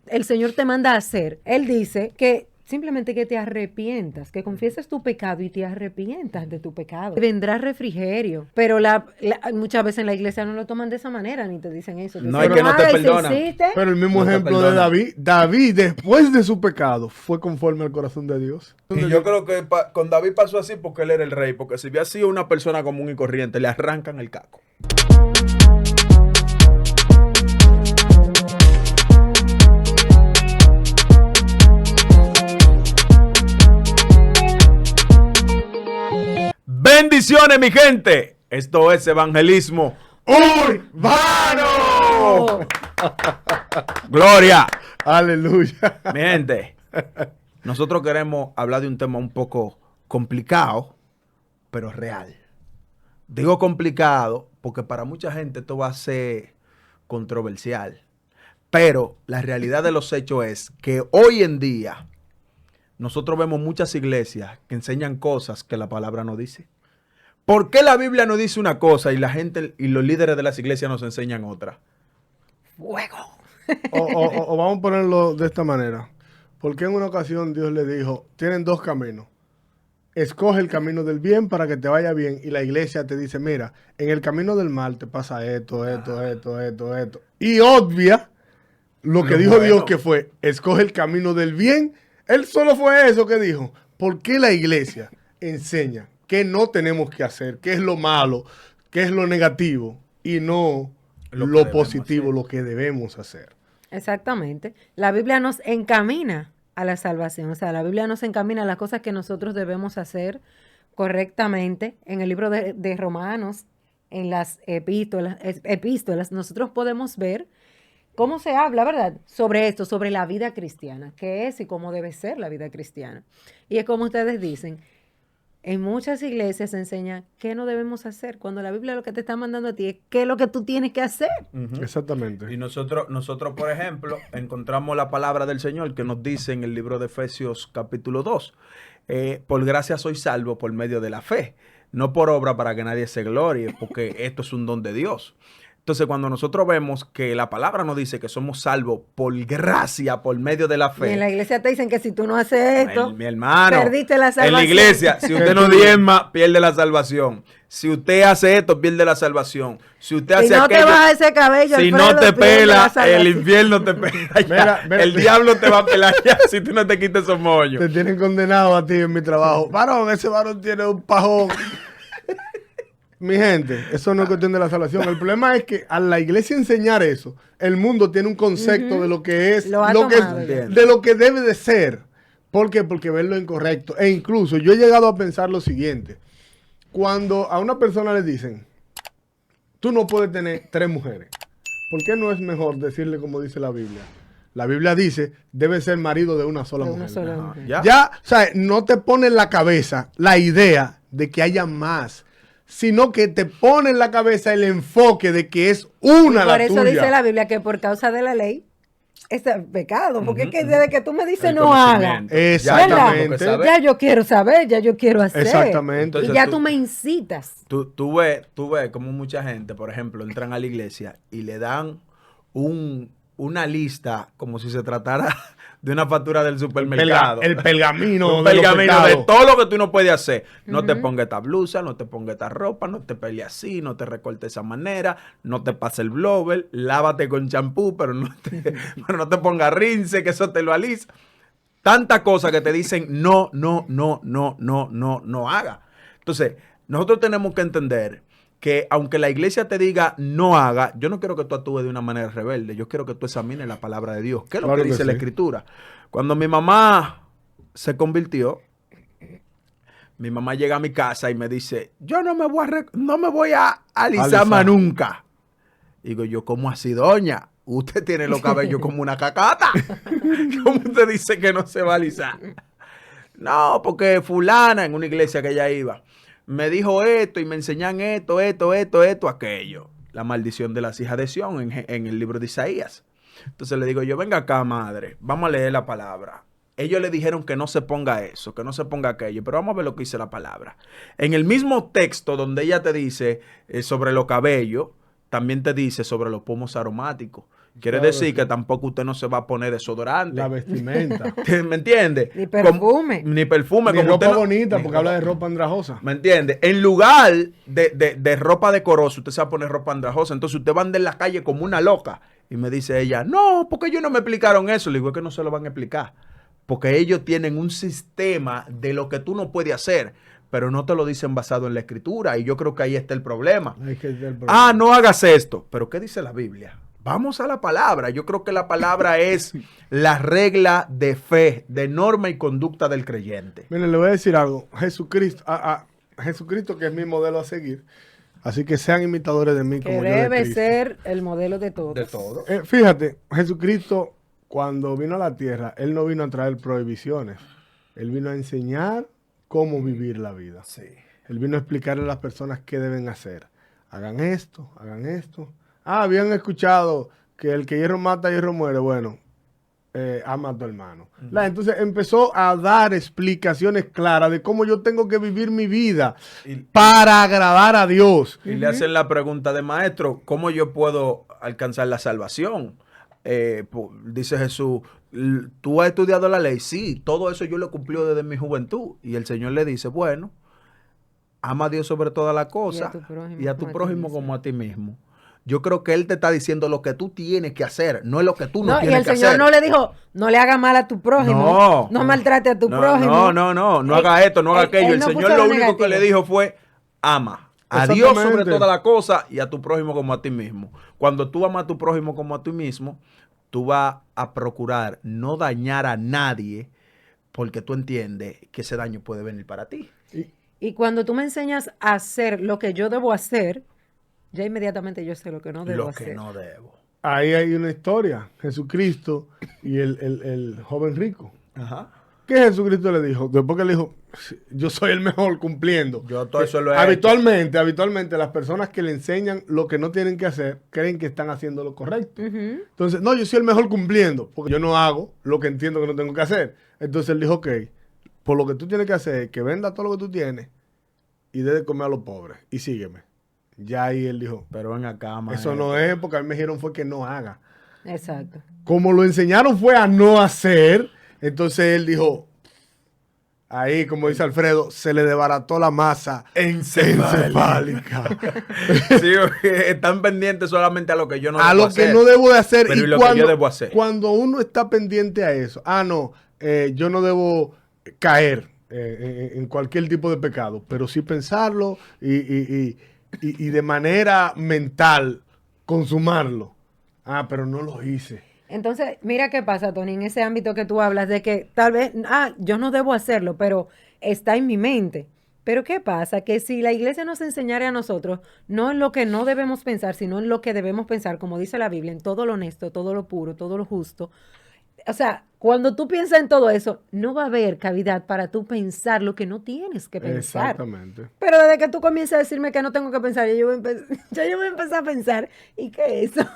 el Señor te manda a hacer. Él dice que simplemente que te arrepientas, que confieses tu pecado y te arrepientas de tu pecado. Vendrá refrigerio. Pero muchas veces en la iglesia no lo toman de esa manera, ni te dicen eso. No, es que no te perdonan. Pero el mismo No ejemplo de David. David, después de su pecado, fue conforme al corazón de Dios. Y yo creo que con David pasó así porque él era el rey. Porque si hubiera sido una persona común y corriente, le arrancan el caco. Bendiciones, mi gente. Esto es Evangelismo Urbano. Gloria. Aleluya. Mi gente, nosotros queremos hablar de un tema un poco complicado, pero real. Digo complicado porque para mucha gente esto va a ser controversial. Pero la realidad de los hechos es que hoy en día nosotros vemos muchas iglesias que enseñan cosas que la palabra no dice. ¿Por qué la Biblia no dice una cosa y la gente y los líderes de las iglesias nos enseñan otra? ¡Fuego! O vamos a ponerlo de esta manera. Porque en una ocasión Dios le dijo, tienen dos caminos. Escoge el camino del bien para que te vaya bien. Y la iglesia te dice, mira, en el camino del mal te pasa esto. Y obvia lo que dijo Dios que fue, escoge el camino del bien. Él solo fue eso que dijo. ¿Por qué la iglesia enseña qué no tenemos que hacer? ¿Qué es lo malo? ¿Qué es lo negativo? Y no lo positivo, lo que debemos hacer. Exactamente. La Biblia nos encamina a la salvación. O sea, la Biblia nos encamina a las cosas que nosotros debemos hacer correctamente. En el libro de Romanos, en las epístolas, nosotros podemos ver cómo se habla, ¿verdad? Sobre esto, sobre la vida cristiana. ¿Qué es y cómo debe ser la vida cristiana? Y es como ustedes dicen, en muchas iglesias se enseña qué no debemos hacer, cuando la Biblia lo que te está mandando a ti es qué es lo que tú tienes que hacer. Exactamente. Y nosotros, por ejemplo, encontramos la palabra del Señor que nos dice en el libro de Efesios capítulo 2. Por gracia soy salvo por medio de la fe, no por obra para que nadie se glorie, porque esto es un don de Dios. Entonces, cuando nosotros vemos que la palabra nos dice que somos salvos por gracia, por medio de la fe. Y en la iglesia te dicen que si tú no haces esto, mi hermano, perdiste la salvación. En la iglesia, si usted no diezma, pierde la salvación. Si usted hace esto, pierde la salvación. Si usted hace no aquello, te baja ese cabello, si Alfredo, no te pierde la pela, salvación. el infierno te pela. Mira. El diablo te va a pelar ya si tú no te quites esos moños. Te tienen condenado a ti en mi trabajo. Varón, ese varón tiene un pajón. Mi gente, eso no es cuestión de la salvación. El problema es que a la iglesia enseñar eso, el mundo tiene un concepto de lo que es, de lo que debe de ser. ¿Por qué? Porque ven lo incorrecto. E incluso yo he llegado a pensar lo siguiente. Cuando a una persona le dicen, tú no puedes tener 3 mujeres, ¿por qué no es mejor decirle como dice la Biblia? La Biblia dice, debe ser marido de una sola mujer. Ya, o sea, no te pone en la cabeza la idea de que haya más, sino que te pone en la cabeza el enfoque de que es una la tuya. Por eso dice la Biblia que por causa de la ley es pecado, porque es que desde que tú me dices no haga, exactamente, ya yo quiero saber, ya yo quiero hacer. Exactamente. Entonces, y ya tú me incitas. Tú ves como mucha gente, por ejemplo, entran a la iglesia y le dan una lista como si se tratara de una factura del supermercado. El pergamino. Un pergamino de todo lo que tú no puedes hacer. No te pongas esta blusa, no te pongas esta ropa, no te pelees así, no te recortes de esa manera, no te pases el blower, lávate con champú, pero no te pongas rinse, que eso te lo alisa. Tantas cosas que te dicen no haga. Entonces, nosotros tenemos que entender que aunque la iglesia te diga no haga, yo no quiero que tú actúes de una manera rebelde, yo quiero que tú examines la palabra de Dios. ¿Qué es lo que dice la Escritura? Cuando mi mamá se convirtió, mi mamá llega a mi casa y me dice, yo no me voy a alisar más nunca. Digo yo, ¿cómo así, doña? Usted tiene los cabellos como una cacata. ¿Cómo usted dice que no se va a alisar? No, porque fulana en una iglesia que ella iba me dijo esto y me enseñan esto, aquello. La maldición de las hijas de Sión en el libro de Isaías. Entonces le digo yo, venga acá, madre, vamos a leer la palabra. Ellos le dijeron que no se ponga eso, que no se ponga aquello, pero vamos a ver lo que dice la palabra. En el mismo texto donde ella te dice sobre los cabellos, también te dice sobre los pomos aromáticos. Quiere Claro, decir sí. que tampoco usted no se va a poner desodorante. La vestimenta. ¿Me entiende? Ni perfume. Ni perfume. Ni como ropa usted no- bonita, ni porque ropa- habla de ropa andrajosa. ¿Me entiende? En lugar de ropa decorosa, usted se va a poner ropa andrajosa. Entonces usted va a andar en la calle como una loca. Y me dice ella, no, porque ellos no me explicaron eso. Le digo, es que no se lo van a explicar. Porque ellos tienen un sistema de lo que tú no puedes hacer, pero no te lo dicen basado en la escritura. Y yo creo que ahí está el problema. Ahí que está el problema. Ah, no hagas esto. ¿Pero qué dice la Biblia? Vamos a la palabra. Yo creo que la palabra es la regla de fe, de norma y conducta del creyente. Miren, le voy a decir algo. Jesucristo, que es mi modelo a seguir. Así que sean imitadores de mí Que como yo de debe Cristo. ser el modelo de todos. De todo. Fíjate, Jesucristo, cuando vino a la tierra, Él no vino a traer prohibiciones. Él vino a enseñar cómo vivir la vida. Sí. Él vino a explicarle a las personas qué deben hacer. Hagan esto, hagan esto. Ah, habían escuchado que el que hierro mata, hierro muere. Bueno, ama a tu hermano. Entonces empezó a dar explicaciones claras de cómo yo tengo que vivir mi vida para agradar a Dios. Y le hacen la pregunta de maestro, ¿cómo yo puedo alcanzar la salvación? Dice Jesús, ¿tú has estudiado la ley? Sí, todo eso yo lo he cumplido desde mi juventud. Y el Señor le dice, bueno, ama a Dios sobre todas las cosas y a tu prójimo como a ti mismo. Yo creo que Él te está diciendo lo que tú tienes que hacer, no es lo que tú no, No, y tienes el que Señor hacer. no le dijo, no le haga mal a tu prójimo, no maltrate a tu prójimo. No haga esto, no haga aquello. El no Señor puso lo lo único que negativo. le dijo fue, ama a Dios sobre Exactamente. todas las cosas y a tu prójimo como a ti mismo. Cuando tú amas a tu prójimo como a ti mismo, tú vas a procurar no dañar a nadie porque tú entiendes que ese daño puede venir para ti. Y cuando tú me enseñas a hacer lo que yo debo hacer, ya inmediatamente yo sé lo que no debo Lo hacer. que no debo. Ahí hay una historia. Jesucristo y el joven rico. Ajá. ¿Qué Jesucristo le dijo? Después que le dijo, yo soy el mejor cumpliendo. Yo todo eso lo he Habitualmente las personas que le enseñan lo que no tienen que hacer, creen que están haciendo lo correcto. Ujú. Entonces, no, yo soy el mejor cumpliendo, porque yo no hago lo que entiendo que no tengo que hacer. Entonces él dijo, ok, por lo que tú tienes que hacer es que venda todo lo que tú tienes y dé de comer a los pobres y sígueme. Ya ahí él dijo, Pero ven acá, eso no es, porque a mí me dijeron fue que no haga. Exacto. Como lo enseñaron fue a no hacer, entonces él dijo, ahí, como dice Alfredo, se le desbarató la masa encefálica. Sí, están pendientes solamente a lo que yo no A debo lo que hacer. no debo de hacer. Pero Y ¿y lo que yo debo hacer? Cuando uno está pendiente a eso, yo no debo caer en cualquier tipo de pecado, pero sí pensarlo y de manera mental consumarlo. Pero no lo hice. Entonces, mira qué pasa, Tony, en ese ámbito que tú hablas de que tal vez, yo no debo hacerlo, pero está en mi mente. Pero ¿qué pasa? Que si la iglesia nos enseñara a nosotros, no en lo que no debemos pensar, sino en lo que debemos pensar, como dice la Biblia, en todo lo honesto, todo lo puro, todo lo justo. O sea, cuando tú piensas en todo eso, no va a haber cavidad para tú pensar lo que no tienes que pensar. Exactamente. Pero desde que tú comienzas a decirme que no tengo que pensar, ya yo voy a empezar a pensar, ¿y qué es eso?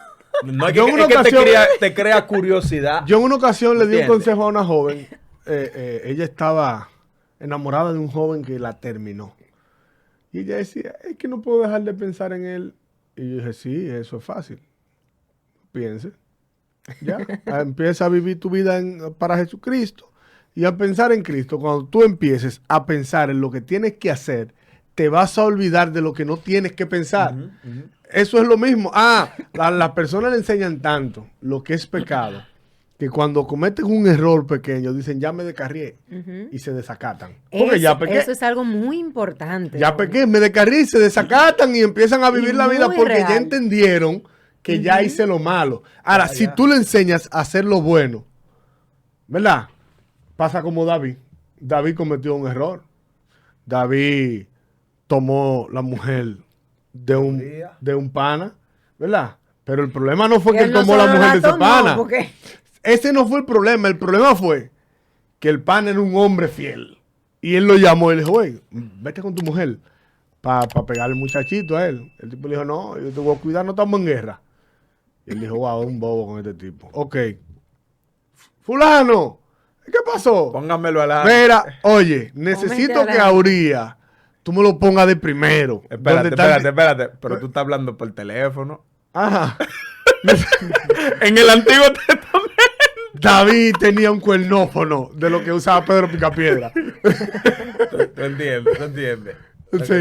No es Yo en una que ocasión- te crea curiosidad. Yo en una ocasión le di un ¿Entiendes? consejo a una joven. Ella estaba enamorada de un joven que la terminó. Y ella decía, es que no puedo dejar de pensar en él. Y yo dije, sí, eso es fácil. Piense. Ya. Empieza a vivir tu vida para Jesucristo y a pensar en Cristo. Cuando tú empieces a pensar en lo que tienes que hacer, te vas a olvidar de lo que no tienes que pensar. Eso es lo mismo. Las personas le enseñan tanto lo que es pecado, que cuando cometen un error pequeño, dicen, ya me descarrié, Ujú. y se desacatan. Porque ya pequé. Eso es algo muy importante. Ya Tony. pequé, me descarrié y se desacatan y empiezan a vivir la vida muy porque ya real. entendieron que ya hice lo malo. Ahora, si tú le enseñas a hacer lo bueno, ¿verdad? Pasa como David. David cometió un error. David tomó la mujer de un pana, ¿verdad? Pero el problema no fue que Y él no tomó la solo mujer de ese tomó, pana. porque- Ese no fue el problema. El problema fue que el pana era un hombre fiel. Y él lo llamó y le dijo, güey, vete con tu mujer para pegarle el muchachito a él. El tipo le dijo, no, yo te voy a cuidar, no estamos en guerra. Y él dijo, wow, un bobo con este tipo. Ok. Fulano, ¿qué pasó? Póngamelo al lado. Mira, oye, necesito Póngate que a la- Auría tú me lo pongas de primero. Espérate, ¿Dónde está el- espérate. Pero tú estás hablando por teléfono. Ajá. En el Antiguo Testamento. David tenía un cuernófono de lo que usaba Pedro Picapiedra. ¿Tú entiendes? Sí.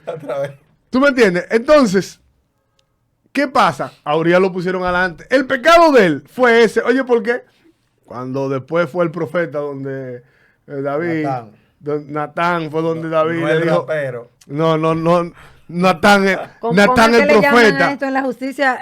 Otra vez. ¿Tú me entiendes? Entonces, ¿qué pasa? A Urias lo pusieron adelante. El pecado de él fue ese. Oye, ¿por qué? Cuando después fue el profeta donde David... Natán fue donde David No le el dijo... rapero. No. Natán ¿Cómo es que el le llaman a profeta. esto en la justicia?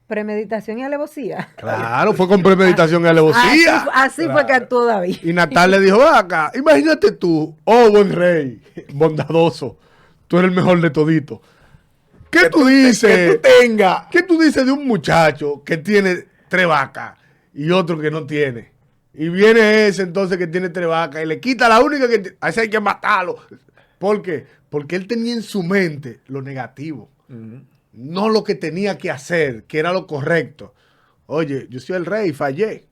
Premeditación y alevosía. Claro, fue con premeditación y alevosía. Así fue que actuó David. Y Natán le dijo, "Ven acá, imagínate tú, oh buen rey, bondadoso, tú eres el mejor de todito. ¿Qué tú dices? ¿Qué tú dices de un muchacho que tiene 3 vacas y otro que no tiene? Y viene ese entonces que tiene 3 vacas y le quita la única que a ese hay que matarlo. ¿Por qué? Porque él tenía en su mente lo negativo, no lo que tenía que hacer, que era lo correcto. Oye, yo soy el rey, fallé.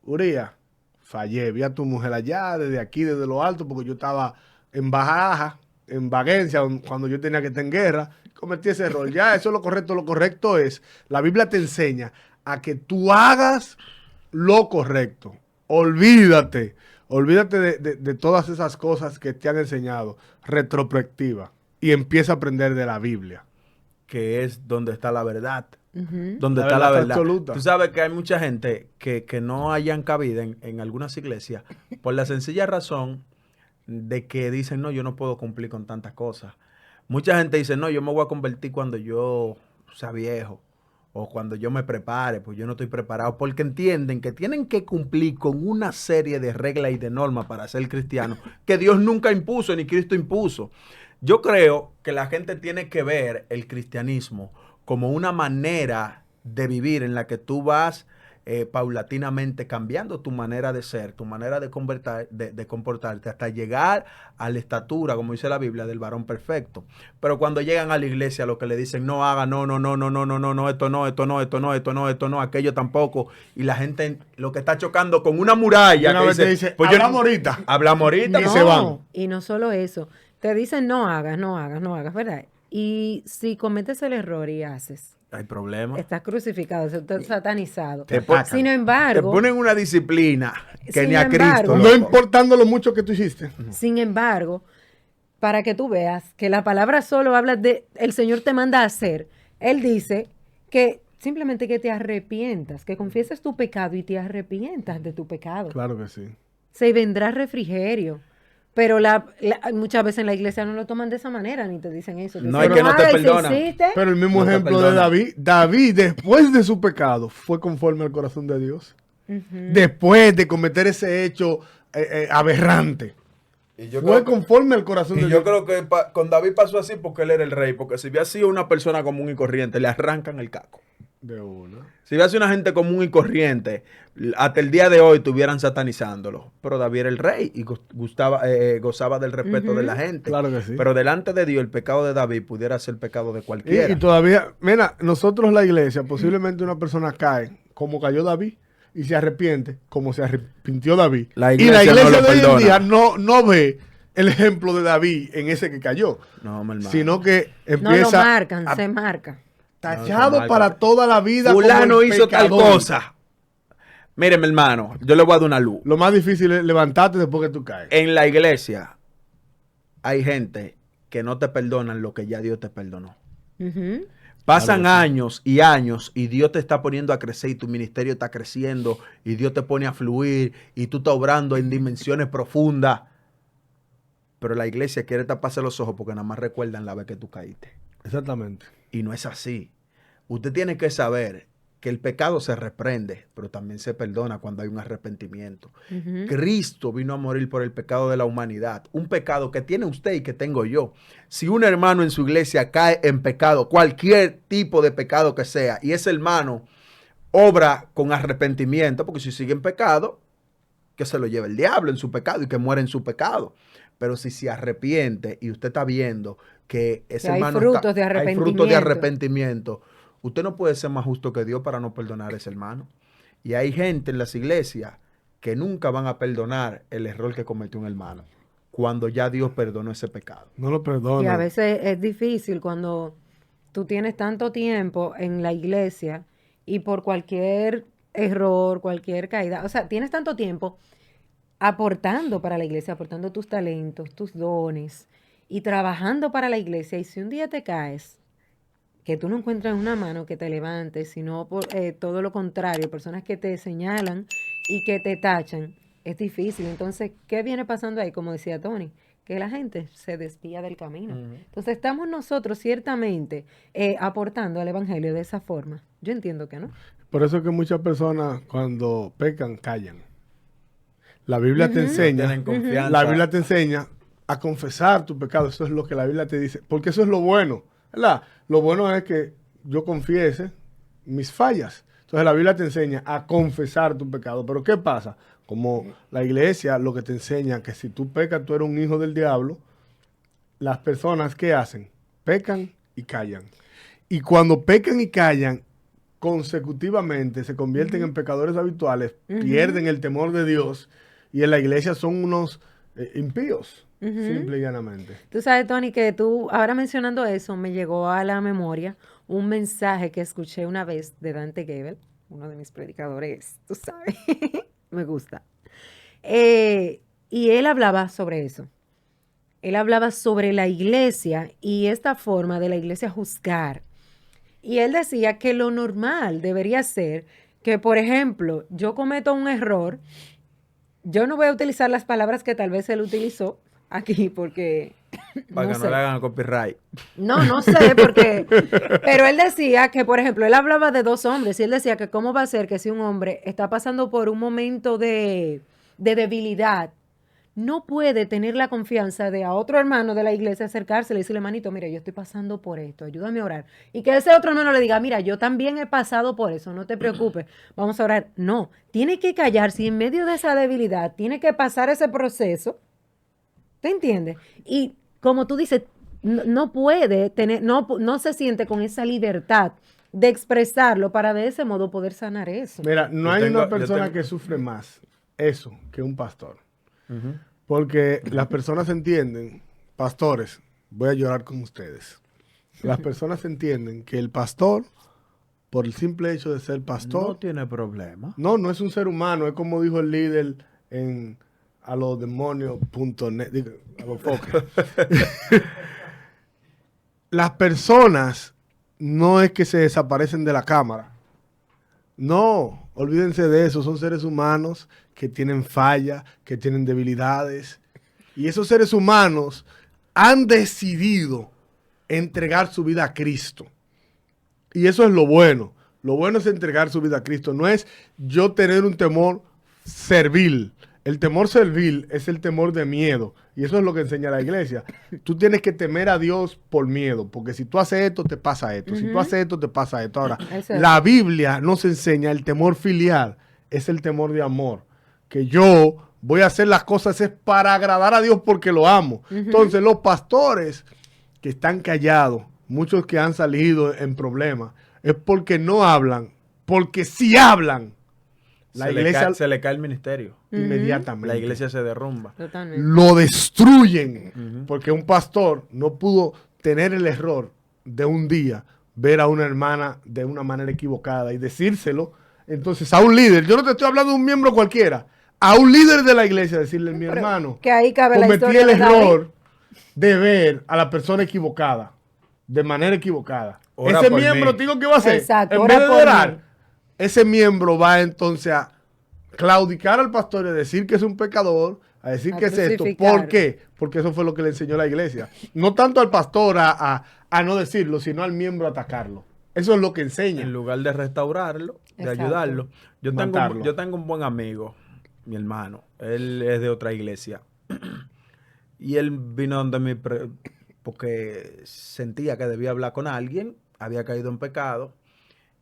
Urias, fallé. Vi a tu mujer allá, desde aquí, desde lo alto, porque yo estaba en baja, en vaguencia, cuando yo tenía que estar en guerra. Cometí ese error. Ya, eso es lo correcto. Lo correcto es, la Biblia te enseña a que tú hagas lo correcto. Olvídate de todas esas cosas que te han enseñado. Retrospectiva. Y empieza a aprender de la Biblia. Que es donde está la verdad. Donde La está la verdad verdad. absoluta. Tú sabes que hay mucha gente que no hayan cabida en algunas iglesias por la sencilla razón de que dicen, no, yo no puedo cumplir con tantas cosas. Mucha gente dice, no, yo me voy a convertir cuando yo sea viejo o cuando yo me prepare, pues yo no estoy preparado, porque entienden que tienen que cumplir con una serie de reglas y de normas para ser cristiano que Dios nunca impuso ni Cristo impuso. Yo creo que la gente tiene que ver el cristianismo como una manera de vivir en la que tú vas paulatinamente cambiando tu manera de ser, tu manera de comportarte hasta llegar a la estatura, como dice la Biblia, del varón perfecto. Pero cuando llegan a la iglesia, lo que le dicen, no haga, no, esto no, aquello tampoco. Y la gente lo que está chocando con una muralla. Una Que vez te dice, pues hablamos ahorita. Hablamos ahorita. Y se van. Y no solo eso. Te dicen no hagas, ¿verdad? Y si cometes el error y haces, Hay problemas. estás crucificado, estás satanizado. Te sacan. Sin embargo, Te ponen una disciplina que Sin ni a embargo, Cristo. No loco. importando lo mucho que tú hiciste. sin embargo, para que tú veas que la palabra solo habla de, el Señor te manda a hacer. Él dice que simplemente que te arrepientas, que confieses tu pecado y te arrepientas de tu pecado. Claro que sí. Se vendrá refrigerio. Pero muchas veces en la iglesia no lo toman de esa manera, ni te dicen eso. No, es que no te hagas, y si perdonan. hiciste, Pero el mismo No te ejemplo de perdona. David. David, después de su pecado, fue conforme al corazón de Dios. ujú. Después de cometer ese hecho aberrante. Y yo Fue creo que- conforme al corazón de Y Dios. yo creo que con David pasó así porque él era el rey. Porque si hubiera sido una persona común y corriente, le arrancan el caco. De una. Si hubiera sido una gente común y corriente, hasta el día de hoy estuvieran satanizándolo. Pero David era el rey y gozaba del respeto de la gente. Claro que sí. Pero delante de Dios, el pecado de David pudiera ser el pecado de cualquiera. Y todavía, mira, nosotros la iglesia, posiblemente una persona cae como cayó David y se arrepiente como se arrepintió David. La Y la iglesia no iglesia lo de hoy en perdona. día no ve el ejemplo de David en ese que cayó, No, mi hermano. sino que No lo empieza marcan, a- se marca. tachado No, para toda la vida. como Fulano el hizo tal pecador. cosa. Mire, mi hermano, yo le voy a dar una luz. Lo más difícil es levantarte después que tú caes. En la iglesia hay gente que no te perdonan lo que ya Dios te perdonó. Ujú. Pasan Claro que años y años y Dios te está poniendo a crecer y tu ministerio está creciendo y Dios te pone a fluir y tú estás obrando en dimensiones profundas. Pero la iglesia quiere taparse los ojos porque nada más recuerdan la vez que tú caíste. Exactamente. Y no es así. Usted tiene que saber que el pecado se reprende, pero también se perdona cuando hay un arrepentimiento. Ujú. Cristo vino a morir por el pecado de la humanidad, un pecado que tiene usted y que tengo yo. Si un hermano en su iglesia cae en pecado, cualquier tipo de pecado que sea, y ese hermano obra con arrepentimiento, porque si sigue en pecado, que se lo lleve el diablo en su pecado y que muera en su pecado. Pero si se arrepiente y usted está viendo que ese Que hay hermano frutos de hay frutos de arrepentimiento. arrepentimiento, usted no puede ser más justo que Dios para no perdonar a ese hermano. Y hay gente en las iglesias que nunca van a perdonar el error que cometió un hermano cuando ya Dios perdonó ese pecado. No lo Y perdona. a veces es difícil cuando tú tienes tanto tiempo en la iglesia y por cualquier error, cualquier caída, o sea, tienes tanto tiempo aportando para la iglesia, aportando tus talentos, tus dones y trabajando para la iglesia. Y si un día te caes, que tú no encuentras una mano que te levante, sino todo lo contrario, personas que te señalan y que te tachan, es difícil. Entonces, ¿qué viene pasando ahí? Como decía Tony, que la gente se desvía del camino. Entonces, estamos nosotros ciertamente aportando al evangelio de esa forma. Yo entiendo que no. Por eso es que muchas personas cuando pecan, callan. La Biblia te enseña, Tienen confianza. la Biblia te enseña a confesar tu pecado. Eso es lo que la Biblia te dice, porque eso es lo bueno, ¿verdad? Lo bueno es que yo confiese mis fallas. Entonces la Biblia te enseña a confesar tu pecado. Pero ¿qué pasa? Como la iglesia lo que te enseña que si tú pecas, tú eres un hijo del diablo, las personas, ¿qué hacen? Pecan y callan. Y cuando pecan y callan, consecutivamente se convierten en pecadores habituales, pierden el temor de Dios y en la iglesia son unos impíos, simple y llanamente. Tú sabes, Tony, que tú, ahora mencionando eso, me llegó a la memoria un mensaje que escuché una vez de Dante Gebel, uno de mis predicadores, tú sabes, me gusta. Y él hablaba sobre eso. Él hablaba sobre la iglesia y esta forma de la iglesia juzgar. Y él decía que lo normal debería ser que, por ejemplo, yo cometo un error. Yo no voy a utilizar las palabras que tal vez él utilizó aquí porque Para que no le hagan copyright. No sé porque, pero él decía que, por ejemplo, él hablaba de dos hombres y él decía que cómo va a ser que si un hombre está pasando por un momento de debilidad, no puede tener la confianza de a otro hermano de la iglesia acercarse y decirle, manito, mira, yo estoy pasando por esto, ayúdame a orar. Y que ese otro hermano le diga, mira, yo también he pasado por eso, no te preocupes, vamos a orar. No, tiene que callarse y en medio de esa debilidad tiene que pasar ese proceso. ¿Te entiendes? Y como tú dices, no puede tener, no se siente con esa libertad de expresarlo para de ese modo poder sanar eso. Mira, no hay una persona que sufre más eso que un pastor. Porque las personas entienden, pastores, voy a llorar con ustedes. Las personas entienden que el pastor, por el simple hecho de ser pastor, no tiene problema. No es un ser humano, es como dijo el líder en alodemonios.net, a los focos. Las personas no es que se desaparecen de la cámara. No, olvídense de eso, son seres humanos que tienen fallas, que tienen debilidades. Y esos seres humanos han decidido entregar su vida a Cristo. Y eso es lo bueno. Lo bueno es entregar su vida a Cristo. No es yo tener un temor servil. El temor servil es el temor de miedo. Y eso es lo que enseña la iglesia. Tú tienes que temer a Dios por miedo. Porque si tú haces esto, te pasa esto. Si tú haces esto, te pasa esto. Ahora, la Biblia nos enseña el temor filial. Es el temor de amor. Que yo voy a hacer las cosas es para agradar a Dios porque lo amo. Entonces, los pastores que están callados, muchos que han salido en problemas, es porque no hablan. Porque si hablan, la iglesia se le cae el ministerio. Inmediatamente. La iglesia se derrumba. Totalmente. Lo destruyen. Porque un pastor no pudo tener el error de un día ver a una hermana de una manera equivocada y decírselo. Entonces, a un líder, yo no te estoy hablando de un miembro cualquiera, a un líder de la iglesia, decirle, mi hermano, que ahí cabe cometí la historia el de David. error de ver a la persona equivocada, de manera equivocada. Ora Ese por miembro, mí. te digo, ¿qué va a hacer? Exacto, En ora vez de por orar, mí. ese miembro va entonces a claudicar al pastor y a decir que es un pecador, a decir A que es esto. crucificar. ¿Por qué? Porque eso fue lo que le enseñó la iglesia. No tanto al pastor a no decirlo, sino al miembro a atacarlo. Eso es lo que enseña. En lugar de restaurarlo, de Exacto. ayudarlo. Matarlo. Yo tengo un buen amigo, mi hermano. Él es de otra iglesia. Y él vino donde mí porque sentía que debía hablar con alguien. Había caído en pecado.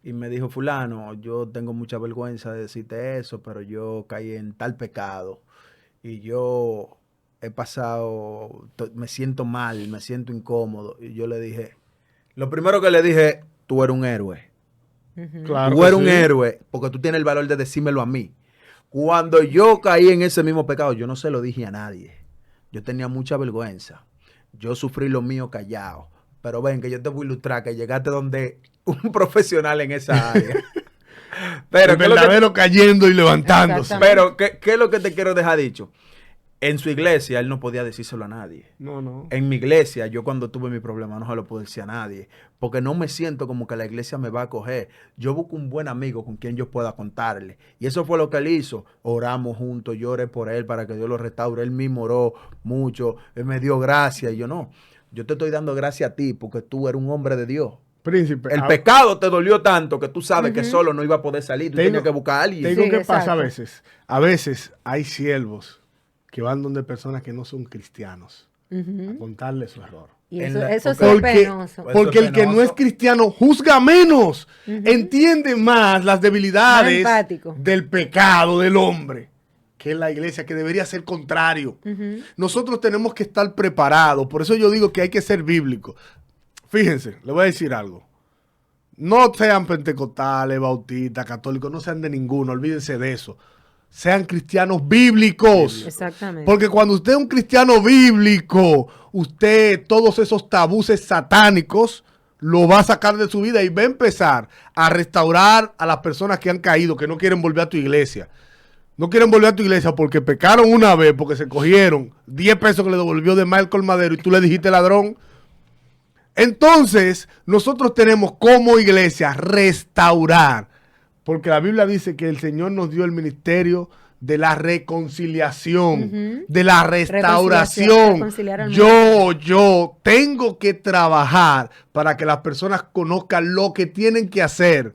Y me dijo, fulano, yo tengo mucha vergüenza de decirte eso, pero yo caí en tal pecado. Y yo he pasado, me siento mal, me siento incómodo. Y yo le dije, lo primero que le dije, tú eres un héroe. Claro Tú que eres un sí. héroe porque tú tienes el valor de decírmelo a mí. Cuando yo caí en ese mismo pecado, yo no se lo dije a nadie. Yo tenía mucha vergüenza. Yo sufrí lo mío callado. pero ven que yo te voy a ilustrar que llegaste donde un profesional en esa área. Pero el verdadero cayendo y levantándose. Pero, ¿qué es lo que te quiero dejar dicho? En su iglesia, él no podía decírselo a nadie. No. En mi iglesia, yo cuando tuve mi problema no se lo puedo decir a nadie. Porque no me siento como que la iglesia me va a coger. Yo busco un buen amigo con quien yo pueda contarle. Y eso fue lo que él hizo. Oramos juntos, yo oré por él para que Dios lo restaure. Él mismo oró mucho. Él me dio gracia. Y yo no. Yo te estoy dando gracia a ti porque tú eres un hombre de Dios. Príncipe. El pecado te dolió tanto que tú sabes que solo no iba a poder salir. Tú tenías que buscar a alguien. Te digo Sí, qué pasa a exacto. veces. A veces hay siervos que van donde personas que no son cristianos a contarle su error. Y En eso, la- eso sí Porque, es penoso. Pues porque eso es el que no es penoso. cristiano juzga menos, entiende más las debilidades Más empático. del pecado del hombre, que es la iglesia, que debería ser contrario. Nosotros tenemos que estar preparados, por eso yo digo que hay que ser bíblico. Fíjense, le voy a decir algo. No sean pentecostales, bautistas, católicos, no sean de ninguno, olvídense de eso. Sean cristianos bíblicos. Exactamente. Porque cuando usted es un cristiano bíblico, usted todos esos tabuses satánicos lo va a sacar de su vida y va a empezar a restaurar a las personas que han caído, que no quieren volver a tu iglesia. No quieren volver a tu iglesia porque pecaron una vez, porque se cogieron 10 pesos que le devolvió de mal colmadero y tú le dijiste ladrón. Entonces, nosotros tenemos como iglesia restaurar. Porque la Biblia dice que el Señor nos dio el ministerio de la reconciliación, de la restauración. Reconciliar al Yo tengo que trabajar para que las personas conozcan lo que tienen que hacer.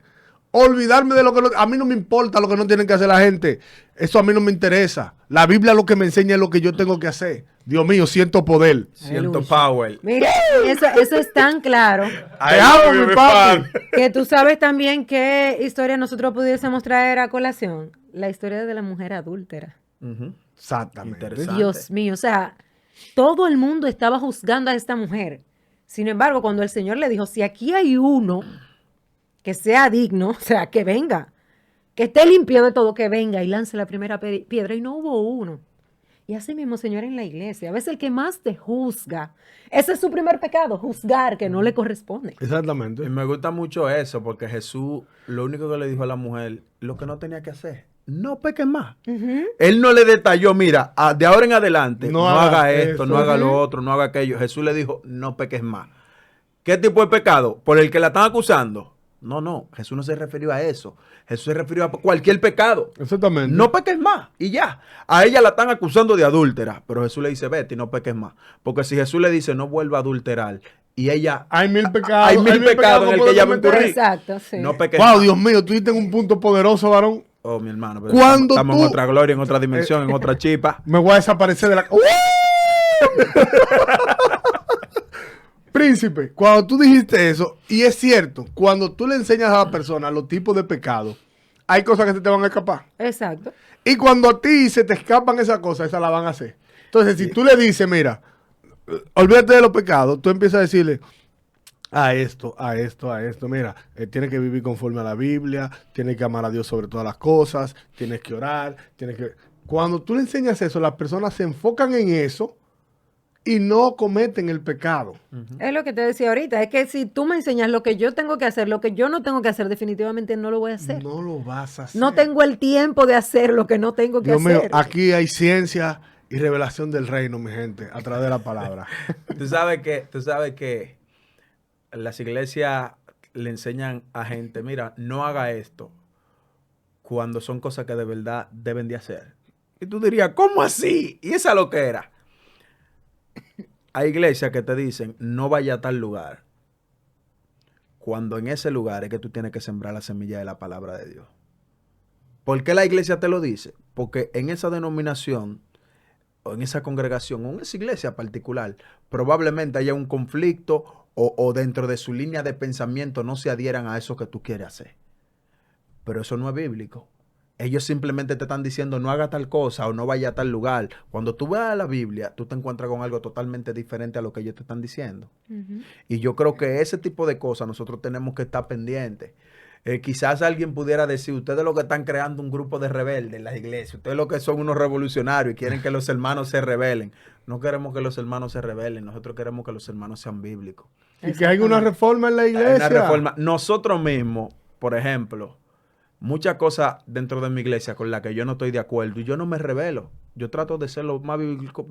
Olvidarme de lo que no, a mí no me importa lo que no tienen que hacer la gente. Eso a mí no me interesa. La Biblia lo que me enseña es lo que yo tengo que hacer. Dios mío, siento poder. Siento Aleluya. power. Mira, eso es tan claro Te amo, mi papi. que tú sabes también qué historia nosotros pudiésemos traer a colación. La historia de la mujer adúltera. Ujú. Exactamente. Interesante. Dios mío, o sea, todo el mundo estaba juzgando a esta mujer. Sin embargo, cuando el Señor le dijo, si aquí hay uno que sea digno, o sea, que venga, que esté limpio de todo, que venga y lance la primera piedra, y no hubo uno. Y así mismo, Señor, en la iglesia, a veces el que más te juzga, ese es su primer pecado, juzgar que no le corresponde. Exactamente. Y me gusta mucho eso porque Jesús lo único que le dijo a la mujer, lo que no tenía que hacer, no peques más. Él no le detalló, mira, de ahora en adelante, No no haga haga esto, eso. no haga lo otro, no haga aquello. Jesús le dijo, no peques más. ¿Qué tipo de pecado? ¿Por el que la están acusando? No, Jesús no se refirió a eso. Jesús se refirió a cualquier pecado. Exactamente. No peques más y ya. A ella la están acusando de adúltera, pero Jesús le dice, vete y no peques más. Porque si Jesús le dice, no vuelva a adulterar, y ella... Hay 1000 pecados. Hay 1000 pecados en el que ella va a incurrir. Exacto, sí. No peques Wow, más. Dios mío, tú diste en un punto poderoso, varón. Oh, mi hermano. Pero Cuando estamos tú- en otra gloria, en otra dimensión, en otra chipa. Me voy a desaparecer de la... Príncipe, cuando tú dijiste eso, y es cierto, cuando tú le enseñas a la persona los tipos de pecados, hay cosas que se te van a escapar. Exacto. Y cuando a ti se te escapan esas cosas, esas las van a hacer. Entonces, si tú le dices, mira, olvídate de los pecados, tú empiezas a decirle a esto, mira, tienes que vivir conforme a la Biblia, tienes que amar a Dios sobre todas las cosas, tienes que orar, tienes que... Cuando tú le enseñas eso, las personas se enfocan en eso y no cometen el pecado. Es lo que te decía ahorita, es que si tú me enseñas lo que yo tengo que hacer, lo que yo no tengo que hacer, definitivamente no lo voy a hacer. No lo vas a hacer. No tengo el tiempo de hacer lo que no tengo que Dios mío, hacer. aquí hay ciencia y revelación del reino, mi gente, a través de la palabra. Tú sabes que las iglesias le enseñan a gente, mira, no haga esto cuando son cosas que de verdad deben de hacer. Y tú dirías, ¿cómo así? ¿Y esa lo que era? Hay iglesias que te dicen, no vaya a tal lugar, cuando en ese lugar es que tú tienes que sembrar la semilla de la palabra de Dios. ¿Por qué la iglesia te lo dice? Porque en esa denominación, o en esa congregación, o en esa iglesia particular, probablemente haya un conflicto o dentro de su línea de pensamiento no se adhieran a eso que tú quieres hacer. Pero eso no es bíblico. Ellos simplemente te están diciendo no haga tal cosa o no vaya a tal lugar. Cuando tú vas a la Biblia, tú te encuentras con algo totalmente diferente a lo que ellos te están diciendo. Y yo creo que ese tipo de cosas nosotros tenemos que estar pendientes. Quizás alguien pudiera decir, ustedes lo que están creando un grupo de rebeldes en las iglesias, ustedes lo que son unos revolucionarios y quieren que los hermanos se rebelen. No queremos que los hermanos se rebelen, nosotros queremos que los hermanos sean bíblicos. Y que hay una reforma en la Hay iglesia. una reforma. Nosotros mismos, por ejemplo, muchas cosas dentro de mi iglesia con las que yo no estoy de acuerdo y yo no me rebelo. Yo trato de ser lo más bíblico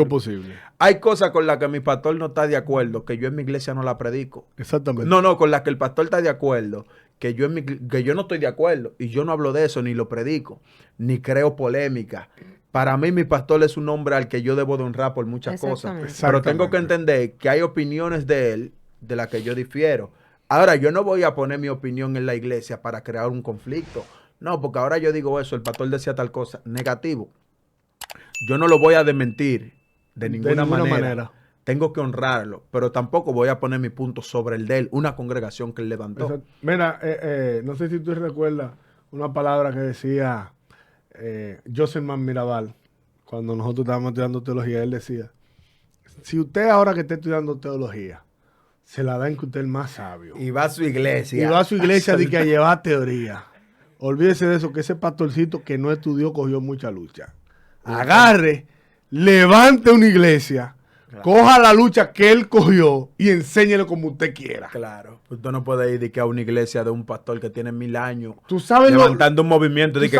posible. Hay cosas con las que mi pastor no está de acuerdo, que yo en mi iglesia no la predico. Exactamente. No, con las que el pastor está de acuerdo, que yo no estoy de acuerdo. Y yo no hablo de eso, ni lo predico, ni creo polémica. Para mí, mi pastor es un hombre al que yo debo de honrar por muchas cosas. Pero tengo que entender que hay opiniones de él de las que yo difiero. Ahora, yo no voy a poner mi opinión en la iglesia para crear un conflicto. No, porque ahora yo digo eso, el pastor decía tal cosa, negativo. Yo no lo voy a desmentir de ninguna manera. Tengo que honrarlo, pero tampoco voy a poner mi punto sobre el de él, una congregación que él levantó. Exacto. Mira, no sé si tú recuerdas una palabra que decía Joselman Mirabal, cuando nosotros estábamos estudiando teología. Él decía, si usted ahora que está estudiando teología, se la da en que usted es el más sabio. Y va a su iglesia. Y va a su iglesia de que a llevar teoría. Olvídese de eso, que ese pastorcito que no estudió cogió mucha lucha. Agarre, levante una iglesia, claro, coja la lucha que él cogió y enséñele como usted quiera. Claro. Usted no puede ir de que a una iglesia de un pastor que tiene 1000 años tú sabes levantando un movimiento de que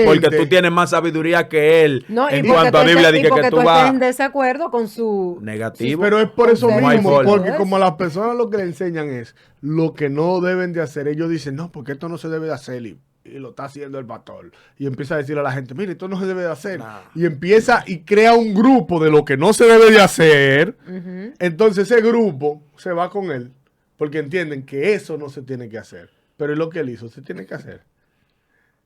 porque tú tienes más sabiduría que él en cuanto a Biblia, de que tú vas en desacuerdo con su negativo. Sí, pero es por eso mismo, porque eso. Como a las personas lo que le enseñan es lo que no deben de hacer, ellos dicen, no, porque esto no se debe de hacer y lo está haciendo el pastor. Y empieza a decirle a la gente, mire, esto no se debe de hacer. Nah. Y empieza y crea un grupo de lo que no se debe de hacer. Entonces ese grupo se va con él porque entienden que eso no se tiene que hacer. Pero es lo que él hizo, se tiene que hacer.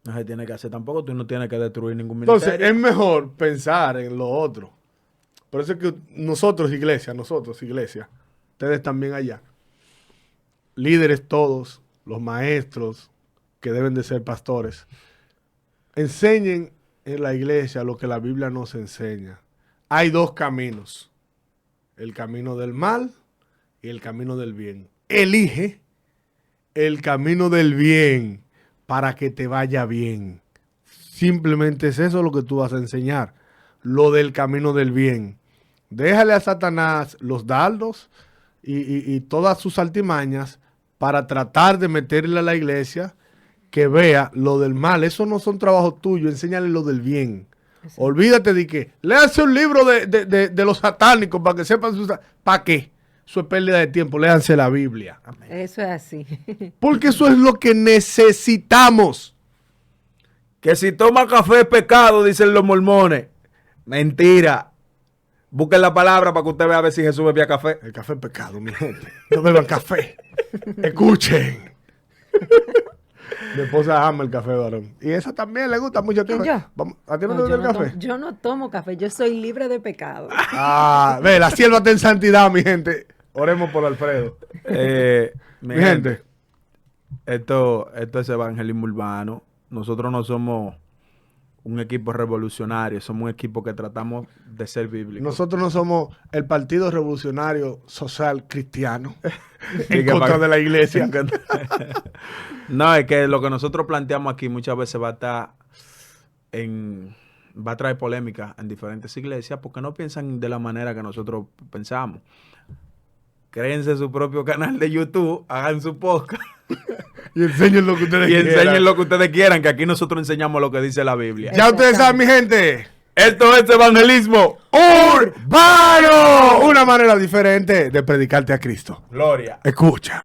No se tiene que hacer tampoco, tú no tienes que destruir ningún ministerio. Entonces es mejor pensar en lo otro. Por eso es que nosotros, iglesia, ustedes también allá, líderes todos, los maestros, que deben de ser pastores, enseñen en la iglesia lo que la Biblia nos enseña. Hay dos caminos, el camino del mal y el camino del bien. Elige el camino del bien para que te vaya bien. Simplemente es eso lo que tú vas a enseñar, lo del camino del bien. Déjale a Satanás los dardos y todas sus artimañas para tratar de meterle a la iglesia que vea lo del mal. Eso no son trabajos tuyos, enséñale lo del bien. Sí. Olvídate de que léanse un libro de los satánicos para que sepan ¿para qué? Eso es pérdida de tiempo, léanse la Biblia. Amén. Eso es así. Porque eso es lo que necesitamos. Que si toma café es pecado, dicen los mormones. Mentira. Busquen la palabra para que usted vea a ver si Jesús bebía café. El café es pecado, mi gente. No beban café. Escuchen. Mi esposa ama el café, varón. Y esa también le gusta mucho. ¿A ti no te gusta el café? Yo no tomo café, yo soy libre de pecado. Ve, la sierva está en santidad, mi gente. Oremos por Alfredo. Mi gente. Esto es evangelismo urbano. Nosotros no somos un equipo revolucionario, somos un equipo que tratamos de ser bíblicos. Nosotros no somos el Partido Revolucionario Social Cristiano en contra de la iglesia. No, es que lo que nosotros planteamos aquí muchas veces va a traer polémica en diferentes iglesias porque no piensan de la manera que nosotros pensamos. Créense su propio canal de YouTube, hagan su podcast. Y enseñen lo que ustedes quieran. Y enseñen lo que ustedes quieran, que aquí nosotros enseñamos lo que dice la Biblia. Ya ustedes saben, mi gente. Esto es evangelismo urbano. Una manera diferente de predicarte a Cristo. Gloria. Escucha.